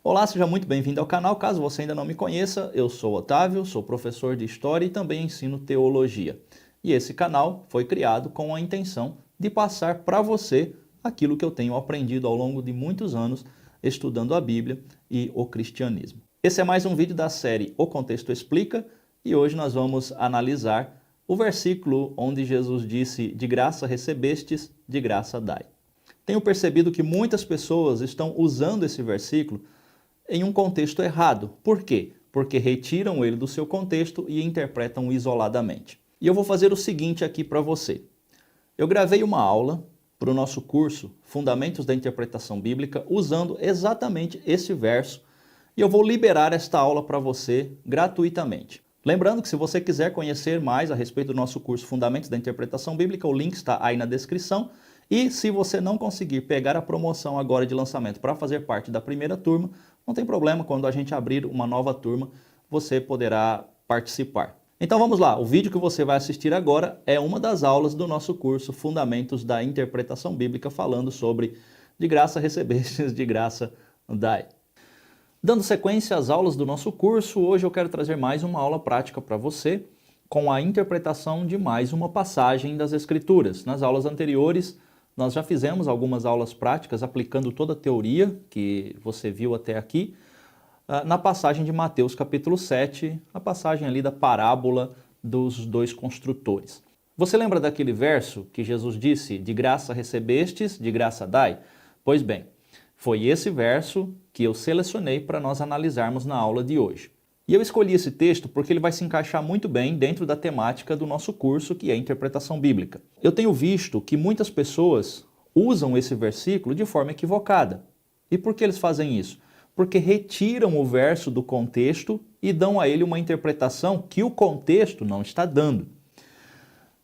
Olá, seja muito bem-vindo ao canal. Caso você ainda não me conheça, eu sou Otávio, sou professor de História e também ensino Teologia. E esse canal foi criado com a intenção de passar para você aquilo que eu tenho aprendido ao longo de muitos anos estudando a Bíblia e o cristianismo. Esse é mais um vídeo da série O Contexto Explica e hoje nós vamos analisar o versículo onde Jesus disse: "De graça recebestes, de graça dai". Tenho percebido que muitas pessoas estão usando esse versículo em um contexto errado. Por quê? Porque retiram ele do seu contexto e interpretam isoladamente. E eu vou fazer o seguinte aqui para você. Eu gravei uma aula para o nosso curso Fundamentos da Interpretação Bíblica usando exatamente esse verso e eu vou liberar esta aula para você gratuitamente. Lembrando que se você quiser conhecer mais a respeito do nosso curso Fundamentos da Interpretação Bíblica, o link está aí na descrição. E se você não conseguir pegar a promoção agora de lançamento para fazer parte da primeira turma, não tem problema, quando a gente abrir uma nova turma, você poderá participar. Então vamos lá, o vídeo que você vai assistir agora é uma das aulas do nosso curso Fundamentos da Interpretação Bíblica, falando sobre de graça recebestes, de graça dai. Dando sequência às aulas do nosso curso, hoje eu quero trazer mais uma aula prática para você, com a interpretação de mais uma passagem das Escrituras. Nas aulas anteriores, nós já fizemos algumas aulas práticas aplicando toda a teoria que você viu até aqui, na passagem de Mateus capítulo 7, a passagem ali da parábola dos dois construtores. Você lembra daquele verso que Jesus disse: "De graça recebestes, de graça dai"? Pois bem, foi esse verso que eu selecionei para nós analisarmos na aula de hoje. E eu escolhi esse texto porque ele vai se encaixar muito bem dentro da temática do nosso curso, que é a interpretação bíblica. Eu tenho visto que muitas pessoas usam esse versículo de forma equivocada. E por que eles fazem isso? Porque retiram o verso do contexto e dão a ele uma interpretação que o contexto não está dando.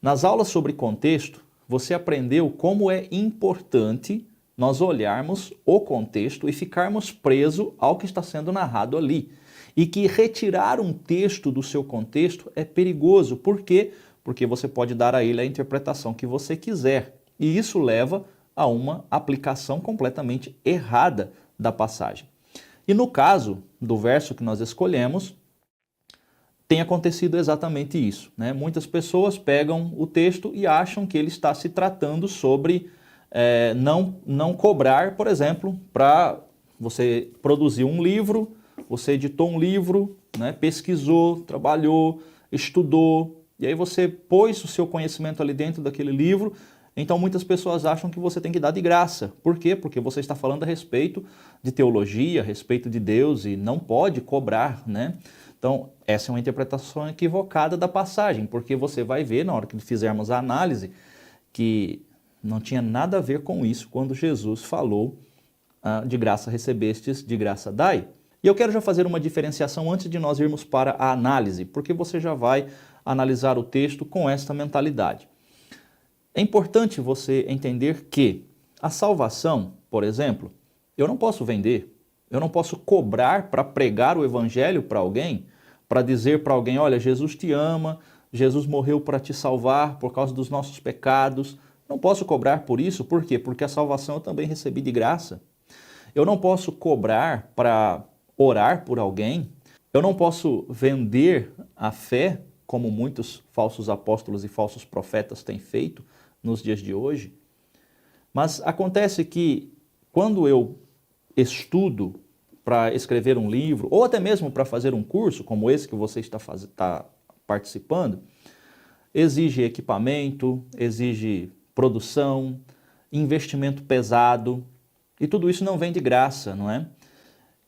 Nas aulas sobre contexto, você aprendeu como é importante nós olharmos o contexto e ficarmos presos ao que está sendo narrado ali. E que retirar um texto do seu contexto é perigoso. Por quê? Porque você pode dar a ele a interpretação que você quiser. E isso leva a uma aplicação completamente errada da passagem. E no caso do verso que nós escolhemos, tem acontecido exatamente isso, né? Muitas pessoas pegam o texto e acham que ele está se tratando sobre não cobrar, por exemplo, para você produzir um livro. Você editou um livro, né, pesquisou, trabalhou, estudou, e aí você pôs o seu conhecimento ali dentro daquele livro. Então muitas pessoas acham que você tem que dar de graça. Por quê? Porque você está falando a respeito de teologia, a respeito de Deus, e não pode cobrar, né? Então essa é uma interpretação equivocada da passagem, porque você vai ver na hora que fizermos a análise que não tinha nada a ver com isso quando Jesus falou de graça recebestes, de graça dai. E eu quero já fazer uma diferenciação antes de nós irmos para a análise, porque você já vai analisar o texto com esta mentalidade. É importante você entender que a salvação, por exemplo, eu não posso vender, eu não posso cobrar para pregar o evangelho para alguém, para dizer para alguém: olha, Jesus te ama, Jesus morreu para te salvar por causa dos nossos pecados. Não posso cobrar por isso, por quê? Porque a salvação eu também recebi de graça. Eu não posso cobrar para orar por alguém, eu não posso vender a fé, como muitos falsos apóstolos e falsos profetas têm feito nos dias de hoje. Mas acontece que quando eu estudo para escrever um livro, ou até mesmo para fazer um curso, como esse que você está participando, exige equipamento, exige produção, investimento pesado, e tudo isso não vem de graça, não é?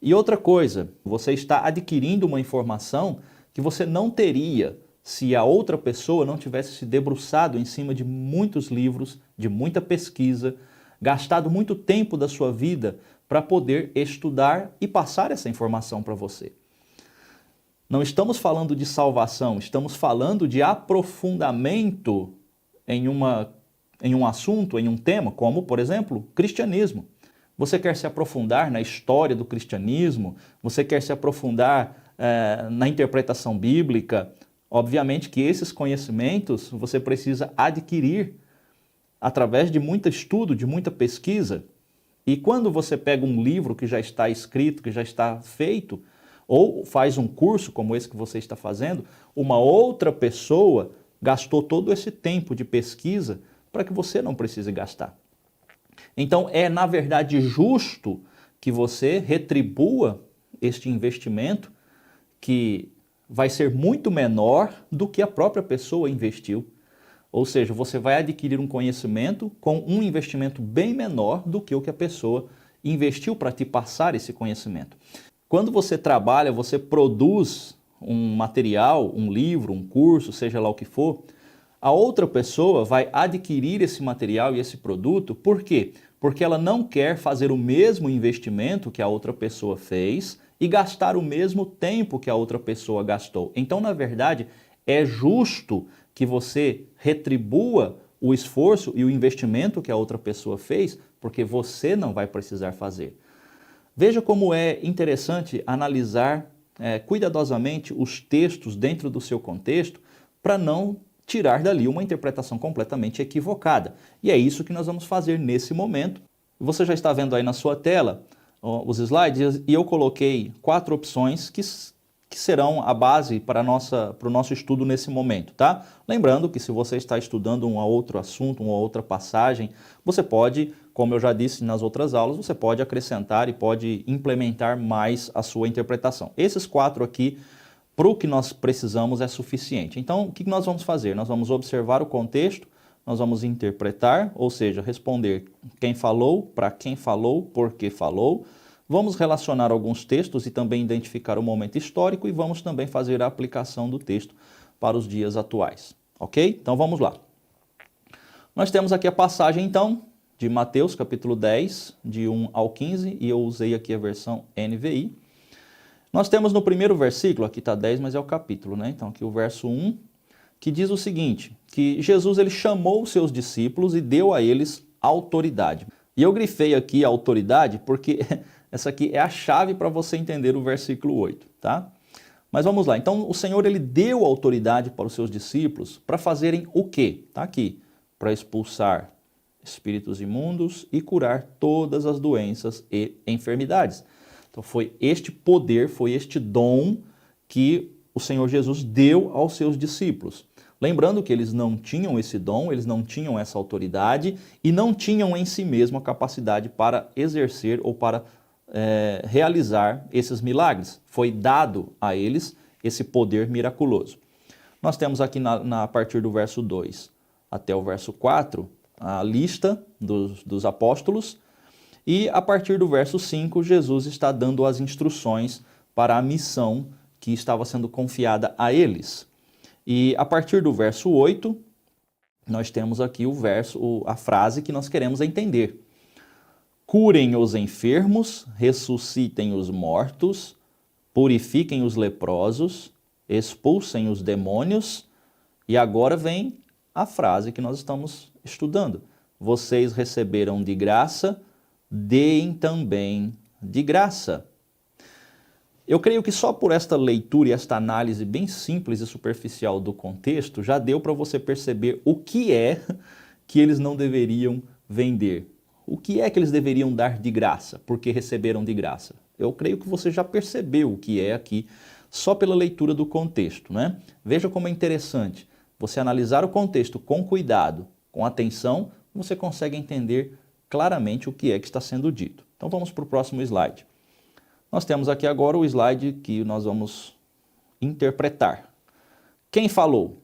E outra coisa, você está adquirindo uma informação que você não teria se a outra pessoa não tivesse se debruçado em cima de muitos livros, de muita pesquisa, gastado muito tempo da sua vida para poder estudar e passar essa informação para você. Não estamos falando de salvação, estamos falando de aprofundamento em um assunto, em um tema, como, por exemplo, cristianismo. Você quer se aprofundar na história do cristianismo? Você quer se aprofundar na interpretação bíblica? Obviamente que esses conhecimentos você precisa adquirir através de muito estudo, de muita pesquisa. E quando você pega um livro que já está escrito, que já está feito, ou faz um curso como esse que você está fazendo, uma outra pessoa gastou todo esse tempo de pesquisa para que você não precise gastar. Então é, na verdade, justo que você retribua este investimento, que vai ser muito menor do que a própria pessoa investiu. Ou seja, você vai adquirir um conhecimento com um investimento bem menor do que o que a pessoa investiu para te passar esse conhecimento. Quando você trabalha, você produz um material, um livro, um curso, seja lá o que for, a outra pessoa vai adquirir esse material e esse produto, por quê? Porque ela não quer fazer o mesmo investimento que a outra pessoa fez e gastar o mesmo tempo que a outra pessoa gastou. Então, na verdade, é justo que você retribua o esforço e o investimento que a outra pessoa fez, porque você não vai precisar fazer. Veja como é interessante analisar cuidadosamente os textos dentro do seu contexto para não tirar dali uma interpretação completamente equivocada. E é isso que nós vamos fazer nesse momento. Você já está vendo aí na sua tela os slides e eu coloquei 4 opções que serão a base para o nosso estudo nesse momento, tá? Lembrando que se você está estudando um outro assunto, uma outra passagem, você pode, como eu já disse nas outras aulas, você pode acrescentar e pode implementar mais a sua interpretação. Esses 4 aqui, para o que nós precisamos, é suficiente. Então, o que nós vamos fazer? Nós vamos observar o contexto, nós vamos interpretar, ou seja, responder quem falou, para quem falou, por que falou. Vamos relacionar alguns textos e também identificar o momento histórico e vamos também fazer a aplicação do texto para os dias atuais. Ok? Então vamos lá. Nós temos aqui a passagem então de Mateus capítulo 10, de 1 ao 15, e eu usei aqui a versão NVI. Nós temos no primeiro versículo, aqui está 10, mas é o capítulo, né? Então aqui o verso 1, que diz o seguinte, que Jesus ele chamou os seus discípulos e deu a eles autoridade. E eu grifei aqui a autoridade porque essa aqui é a chave para você entender o versículo 8, tá? Mas vamos lá. Então o Senhor ele deu autoridade para os seus discípulos para fazerem o quê? Tá aqui. Para expulsar espíritos imundos e curar todas as doenças e enfermidades. Então foi este poder, foi este dom que o Senhor Jesus deu aos seus discípulos. Lembrando que eles não tinham esse dom, eles não tinham essa autoridade e não tinham em si mesmo a capacidade para exercer ou para realizar esses milagres. Foi dado a eles esse poder miraculoso. Nós temos aqui a partir do verso 2 até o verso 4 a lista dos apóstolos e a partir do verso 5 Jesus está dando as instruções para a missão que estava sendo confiada a eles. E a partir do verso 8 nós temos aqui a frase que nós queremos entender. Curem os enfermos, ressuscitem os mortos, purifiquem os leprosos, expulsem os demônios. E agora vem a frase que nós estamos estudando. Vocês receberam de graça, deem também de graça. Eu creio que só por esta leitura e esta análise bem simples e superficial do contexto, já deu para você perceber o que é que eles não deveriam vender. O que é que eles deveriam dar de graça, porque receberam de graça? Eu creio que você já percebeu o que é aqui, só pela leitura do contexto, né? Veja como é interessante. Você analisar o contexto com cuidado, com atenção, você consegue entender claramente o que é que está sendo dito. Então vamos para o próximo slide. Nós temos aqui agora o slide que nós vamos interpretar. Quem falou?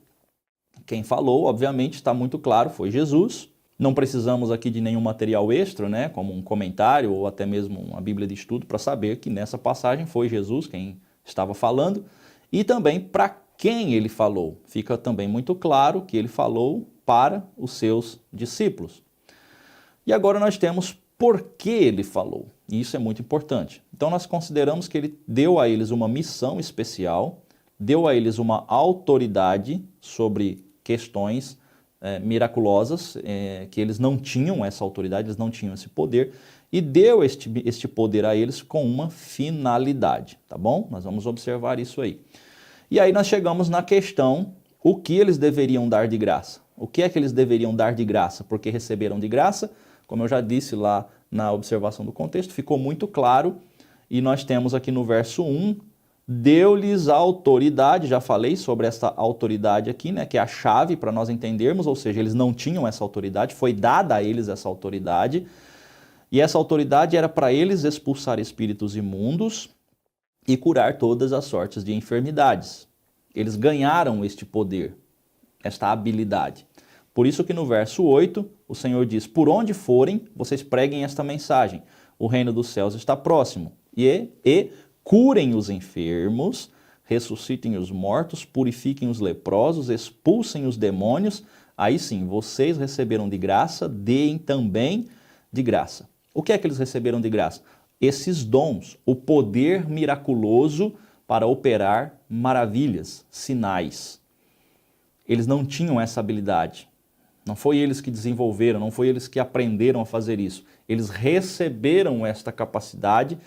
Quem falou, obviamente, está muito claro, foi Jesus. Não precisamos aqui de nenhum material extra, né, como um comentário ou até mesmo uma Bíblia de estudo para saber que nessa passagem foi Jesus quem estava falando e também para quem ele falou. Fica também muito claro que ele falou para os seus discípulos. E agora nós temos por que ele falou. E isso é muito importante. Então nós consideramos que ele deu a eles uma missão especial, deu a eles uma autoridade sobre questões miraculosas, que eles não tinham essa autoridade, eles não tinham esse poder, e deu este poder a eles com uma finalidade, tá bom? Nós vamos observar isso aí. E aí nós chegamos na questão, o que eles deveriam dar de graça? O que é que eles deveriam dar de graça? Porque receberam de graça, como eu já disse lá na observação do contexto, ficou muito claro, e nós temos aqui no verso 1, deu-lhes a autoridade, já falei sobre essa autoridade aqui, né, que é a chave para nós entendermos, ou seja, eles não tinham essa autoridade, foi dada a eles essa autoridade, e essa autoridade era para eles expulsar espíritos imundos e curar todas as sortes de enfermidades. Eles ganharam este poder, esta habilidade. Por isso que no verso 8, o Senhor diz, por onde forem, vocês preguem esta mensagem, o reino dos céus está próximo, e curem os enfermos, ressuscitem os mortos, purifiquem os leprosos, expulsem os demônios, aí sim, vocês receberam de graça, deem também de graça. O que é que eles receberam de graça? Esses dons, o poder miraculoso para operar maravilhas, sinais. Eles não tinham essa habilidade. Não foi eles que desenvolveram, não foi eles que aprenderam a fazer isso. Eles receberam esta capacidade,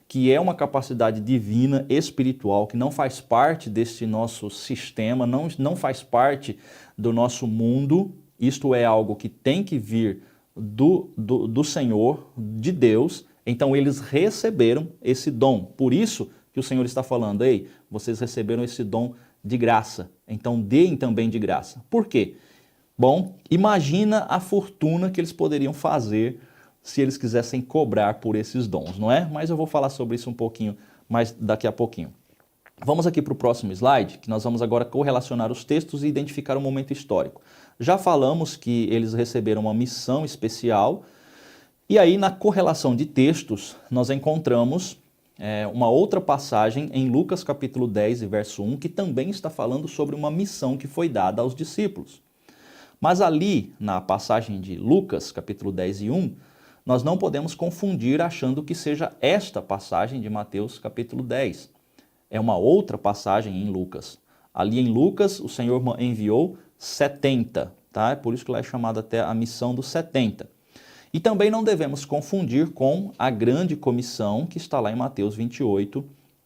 que é uma capacidade divina, espiritual, que não faz parte deste nosso sistema, não faz parte do nosso mundo. Isto é algo que tem que vir do Senhor, de Deus. Então eles receberam esse dom. Por isso que o Senhor está falando, ei, vocês receberam esse dom de graça, então deem também de graça. Por quê? Bom, imagina a fortuna que eles poderiam fazer se eles quisessem cobrar por esses dons, não é? Mas eu vou falar sobre isso um pouquinho mais daqui a pouquinho. Vamos aqui para o próximo slide, que nós vamos agora correlacionar os textos e identificar um momento histórico. Já falamos que eles receberam uma missão especial, e aí na correlação de textos nós encontramos uma outra passagem em Lucas capítulo 10 e verso 1, que também está falando sobre uma missão que foi dada aos discípulos. Mas ali, na passagem de Lucas capítulo 10 e 1, nós não podemos confundir achando que seja esta passagem de Mateus capítulo 10. É uma outra passagem em Lucas. Ali em Lucas, o Senhor enviou 70, tá? É por isso que lá é chamada até a missão dos 70. E também não devemos confundir com a grande comissão que está lá em Mateus 28,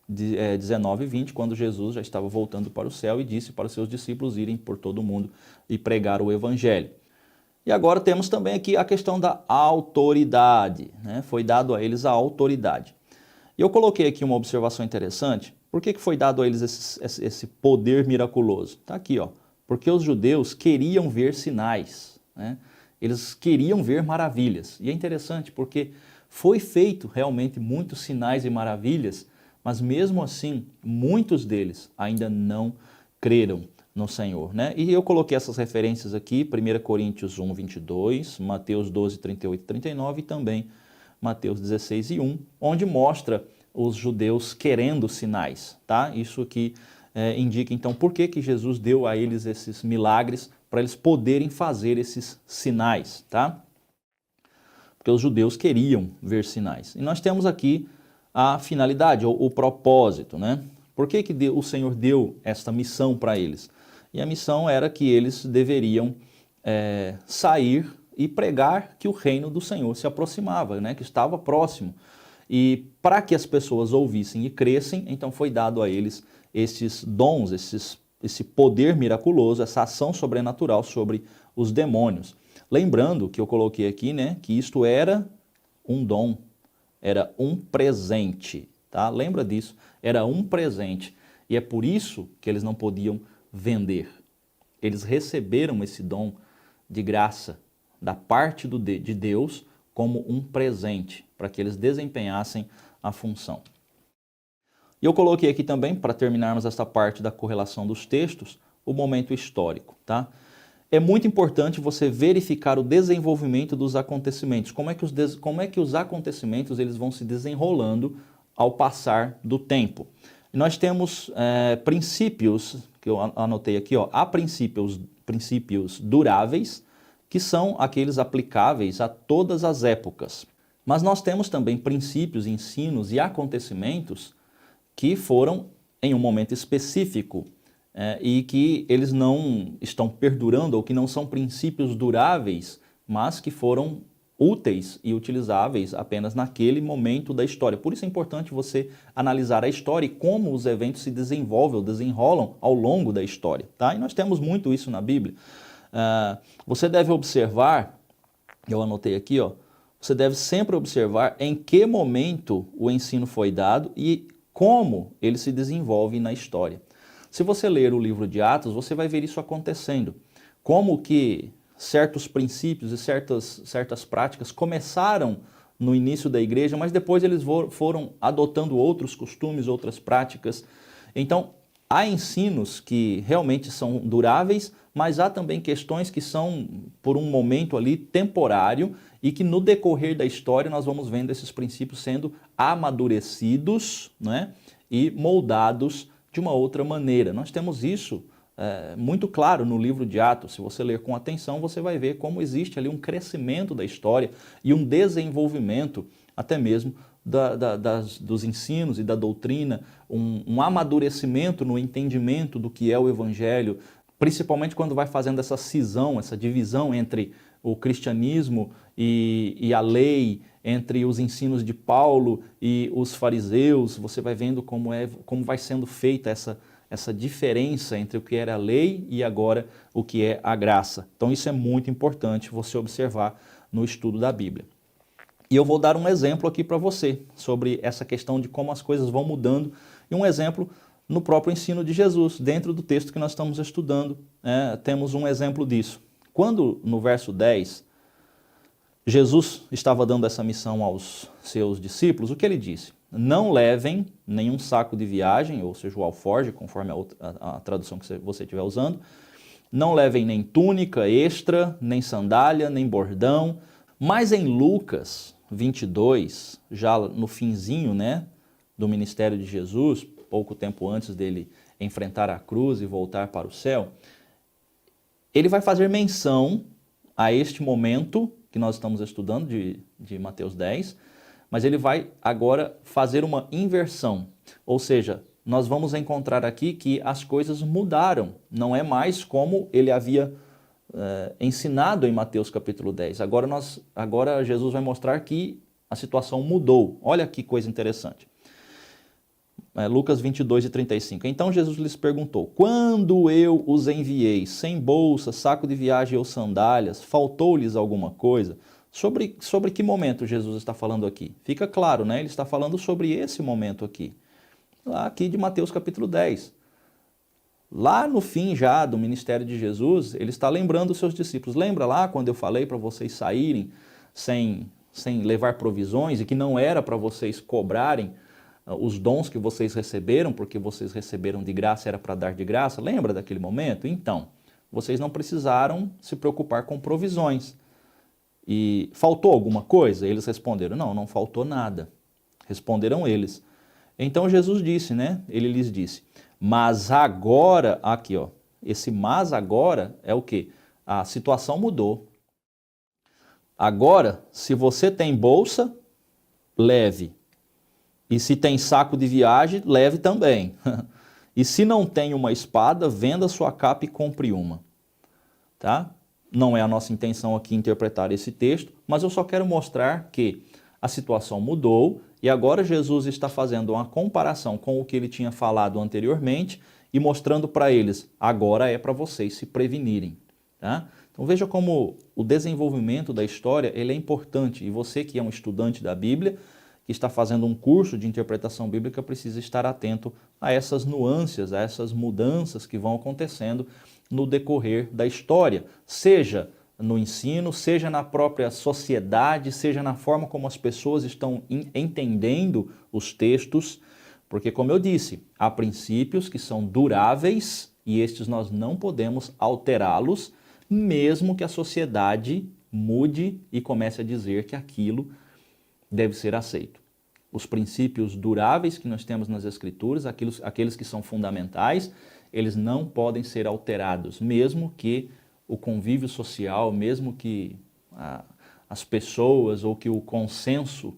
19 e 20, quando Jesus já estava voltando para o céu e disse para os seus discípulos irem por todo o mundo e pregar o evangelho. E agora temos também aqui a questão da autoridade, né? Foi dado a eles a autoridade. E eu coloquei aqui uma observação interessante. Por que foi dado a eles esse poder miraculoso? Está aqui, ó. Porque os judeus queriam ver sinais, né? Eles queriam ver maravilhas. E é interessante porque foi feito realmente muitos sinais e maravilhas, mas mesmo assim, muitos deles ainda não creram no Senhor, né? E eu coloquei essas referências aqui, 1 Coríntios 1, 22, Mateus 12, 38 e 39 e também Mateus 16 e 1, onde mostra os judeus querendo sinais, tá? Isso aqui indica então por que Jesus deu a eles esses milagres, para eles poderem fazer esses sinais, tá? Porque os judeus queriam ver sinais. E nós temos aqui a finalidade, ou o propósito, né? Por que o Senhor deu esta missão para eles? E a missão era que eles deveriam sair e pregar que o reino do Senhor se aproximava, né? Que estava próximo. E para que as pessoas ouvissem e crescem, então foi dado a eles esses dons, esse poder miraculoso, essa ação sobrenatural sobre os demônios. Lembrando que eu coloquei aqui, né, que isto era um dom, era um presente, tá? Lembra disso? Era um presente. E é por isso que eles não podiam vender. Eles receberam esse dom de graça da parte de Deus como um presente, para que eles desempenhassem a função. E eu coloquei aqui também, para terminarmos essa parte da correlação dos textos, o momento histórico, tá? É muito importante você verificar o desenvolvimento dos acontecimentos. Como é que os acontecimentos eles vão se desenrolando ao passar do tempo. E nós temos princípios, que eu anotei aqui, ó, há princípios duráveis, que são aqueles aplicáveis a todas as épocas. Mas nós temos também princípios, ensinos e acontecimentos que foram em um momento específico e que eles não estão perdurando ou que não são princípios duráveis, mas que foram úteis e utilizáveis apenas naquele momento da história. Por isso é importante você analisar a história e como os eventos se desenvolvem ou desenrolam ao longo da história, tá? E nós temos muito isso na Bíblia. Você deve observar, eu anotei aqui, ó, você deve sempre observar em que momento o ensino foi dado e como ele se desenvolve na história. Se você ler o livro de Atos, você vai ver isso acontecendo. Como que certos princípios e certas práticas começaram no início da igreja, mas depois eles foram adotando outros costumes, outras práticas. Então, há ensinos que realmente são duráveis, mas há também questões que são por um momento ali temporário e que no decorrer da história nós vamos vendo esses princípios sendo amadurecidos, né, e moldados de uma outra maneira. Nós temos isso muito claro no livro de Atos. Se você ler com atenção, você vai ver como existe ali um crescimento da história e um desenvolvimento até mesmo dos ensinos e da doutrina, um amadurecimento no entendimento do que é o Evangelho, principalmente quando vai fazendo essa cisão, essa divisão entre o cristianismo e a lei, entre os ensinos de Paulo e os fariseus. Você vai vendo como vai sendo feita essa diferença entre o que era a lei e agora o que é a graça. Então isso é muito importante você observar no estudo da Bíblia. E eu vou dar um exemplo aqui para você sobre essa questão de como as coisas vão mudando, e um exemplo no próprio ensino de Jesus, dentro do texto que nós estamos estudando, temos um exemplo disso. Quando no verso 10, Jesus estava dando essa missão aos seus discípulos, o que ele disse? Não levem nenhum saco de viagem, ou seja, o alforje, conforme a tradução que você estiver usando. Não levem nem túnica extra, nem sandália, nem bordão. Mas em Lucas 22, já no finzinho, né, do ministério de Jesus, pouco tempo antes dele enfrentar a cruz e voltar para o céu, ele vai fazer menção a este momento que nós estamos estudando de Mateus 10, mas ele vai agora fazer uma inversão, ou seja, nós vamos encontrar aqui que as coisas mudaram, não é mais como ele havia ensinado em Mateus capítulo 10. Agora Jesus vai mostrar que a situação mudou. Olha que coisa interessante. Lucas 22 e 35. Então Jesus lhes perguntou: quando eu os enviei sem bolsa, saco de viagem ou sandálias, faltou-lhes alguma coisa? Sobre que momento Jesus está falando aqui? Fica claro, né? Ele está falando sobre esse momento aqui. Aqui de Mateus capítulo 10. Lá no fim já do ministério de Jesus, ele está lembrando os seus discípulos. Lembra lá quando eu falei para vocês saírem sem levar provisões e que não era para vocês cobrarem os dons que vocês receberam, porque vocês receberam de graça, era para dar de graça? Lembra daquele momento? Então, vocês não precisaram se preocupar com provisões. E faltou alguma coisa? Eles responderam: não, não faltou nada. Responderam eles. Então Jesus disse, né? Ele lhes disse: mas agora, aqui ó, esse mas agora é o quê? A situação mudou. Agora, se você tem bolsa, leve. E se tem saco de viagem, leve também. E se não tem uma espada, venda sua capa e compre uma. Tá? Não é a nossa intenção aqui interpretar esse texto, mas eu só quero mostrar que a situação mudou e agora Jesus está fazendo uma comparação com o que ele tinha falado anteriormente e mostrando para eles: agora é para vocês se prevenirem. Tá? Então veja como o desenvolvimento da história ele é importante, e você que é um estudante da Bíblia, que está fazendo um curso de interpretação bíblica, precisa estar atento a essas nuances, a essas mudanças que vão acontecendo no decorrer da história, seja no ensino, seja na própria sociedade, seja na forma como as pessoas estão entendendo os textos, porque, como eu disse, há princípios que são duráveis e estes nós não podemos alterá-los, mesmo que a sociedade mude e comece a dizer que aquilo deve ser aceito. Os princípios duráveis que nós temos nas Escrituras, aqueles que são fundamentais, eles não podem ser alterados, mesmo que o convívio social, mesmo que as pessoas ou que o consenso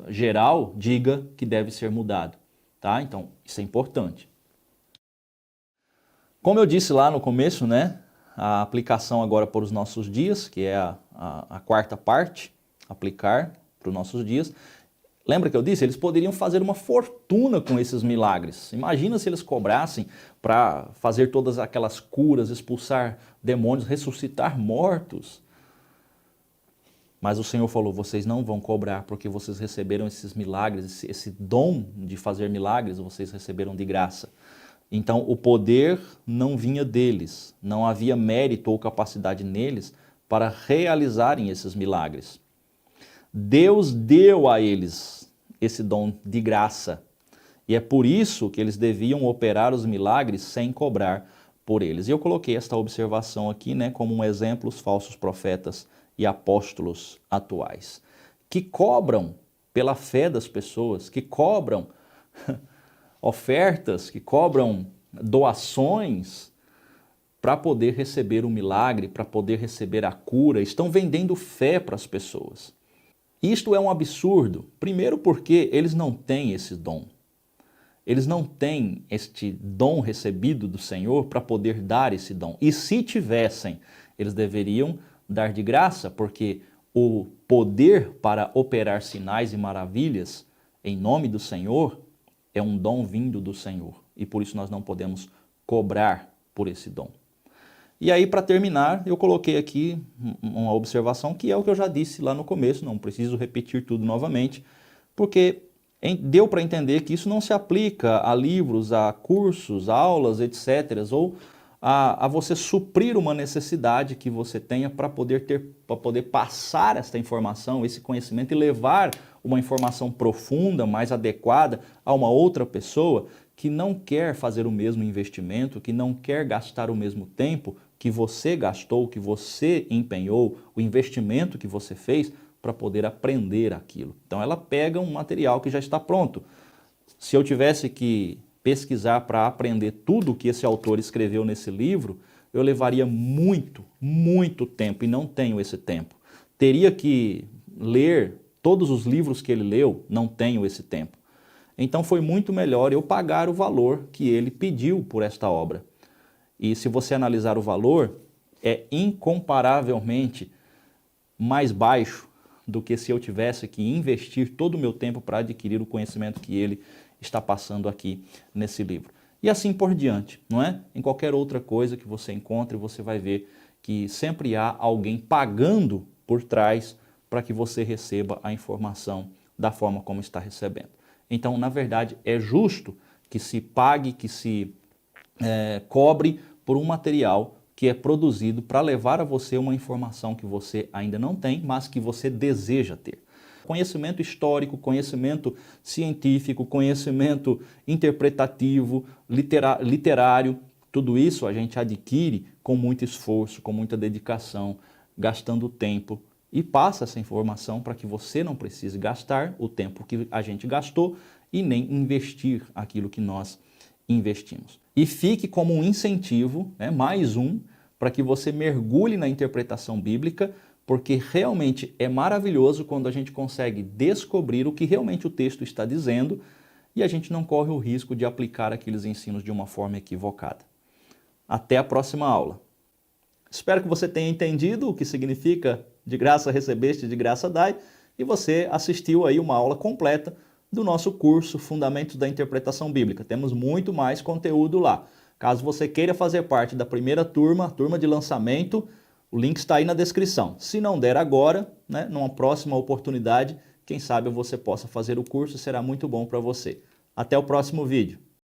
geral diga que deve ser mudado. Tá? Então, isso é importante. Como eu disse lá no começo, né, a aplicação agora para os nossos dias, que é a quarta parte, aplicar para os nossos dias. Lembra que eu disse? Eles poderiam fazer uma fortuna com esses milagres. Imagina se eles cobrassem para fazer todas aquelas curas, expulsar demônios, ressuscitar mortos. Mas o Senhor falou, vocês não vão cobrar porque vocês receberam esses milagres, esse dom de fazer milagres, vocês receberam de graça. Então o poder não vinha deles, não havia mérito ou capacidade neles para realizarem esses milagres. Deus deu a eles esse dom de graça. E é por isso que eles deviam operar os milagres sem cobrar por eles. E eu coloquei esta observação aqui, né, como um exemplo, os falsos profetas e apóstolos atuais, que cobram pela fé das pessoas, que cobram ofertas, que cobram doações para poder receber o milagre, para poder receber a cura, estão vendendo fé para as pessoas. Isto é um absurdo, primeiro porque eles não têm esse dom. Eles não têm este dom recebido do Senhor para poder dar esse dom. E se tivessem, eles deveriam dar de graça, porque o poder para operar sinais e maravilhas em nome do Senhor é um dom vindo do Senhor. E por isso nós não podemos cobrar por esse dom. E aí, para terminar, eu coloquei aqui uma observação que é o que eu já disse lá no começo, não preciso repetir tudo novamente, porque deu para entender que isso não se aplica a livros, a cursos, aulas, etc., ou a você suprir uma necessidade que você tenha para poder passar esta informação, esse conhecimento e levar uma informação profunda, mais adequada a uma outra pessoa que não quer fazer o mesmo investimento, que não quer gastar o mesmo tempo que você gastou, que você empenhou, o investimento que você fez para poder aprender aquilo. Então ela pega um material que já está pronto. Se eu tivesse que pesquisar para aprender tudo o que esse autor escreveu nesse livro, eu levaria muito, muito tempo e não tenho esse tempo. Teria que ler todos os livros que ele leu, não tenho esse tempo. Então foi muito melhor eu pagar o valor que ele pediu por esta obra. E se você analisar o valor, é incomparavelmente mais baixo do que se eu tivesse que investir todo o meu tempo para adquirir o conhecimento que ele está passando aqui nesse livro. E assim por diante, não é? Em qualquer outra coisa que você encontre, você vai ver que sempre há alguém pagando por trás para que você receba a informação da forma como está recebendo. Então, na verdade, é justo que se pague, que se cobre por um material que é produzido para levar a você uma informação que você ainda não tem, mas que você deseja ter. Conhecimento histórico, conhecimento científico, conhecimento interpretativo, literário, tudo isso a gente adquire com muito esforço, com muita dedicação, gastando tempo e passa essa informação para que você não precise gastar o tempo que a gente gastou e nem investir aquilo que nós investimos. E fique como um incentivo, né, mais um, para que você mergulhe na interpretação bíblica, porque realmente é maravilhoso quando a gente consegue descobrir o que realmente o texto está dizendo e a gente não corre o risco de aplicar aqueles ensinos de uma forma equivocada. Até a próxima aula. Espero que você tenha entendido o que significa de graça recebeste, de graça dai, e você assistiu aí uma aula completa do nosso curso Fundamentos da Interpretação Bíblica. Temos muito mais conteúdo lá. Caso você queira fazer parte da primeira turma, turma de lançamento, o link está aí na descrição. Se não der agora, né, numa próxima oportunidade, quem sabe você possa fazer o curso, será muito bom para você. Até o próximo vídeo.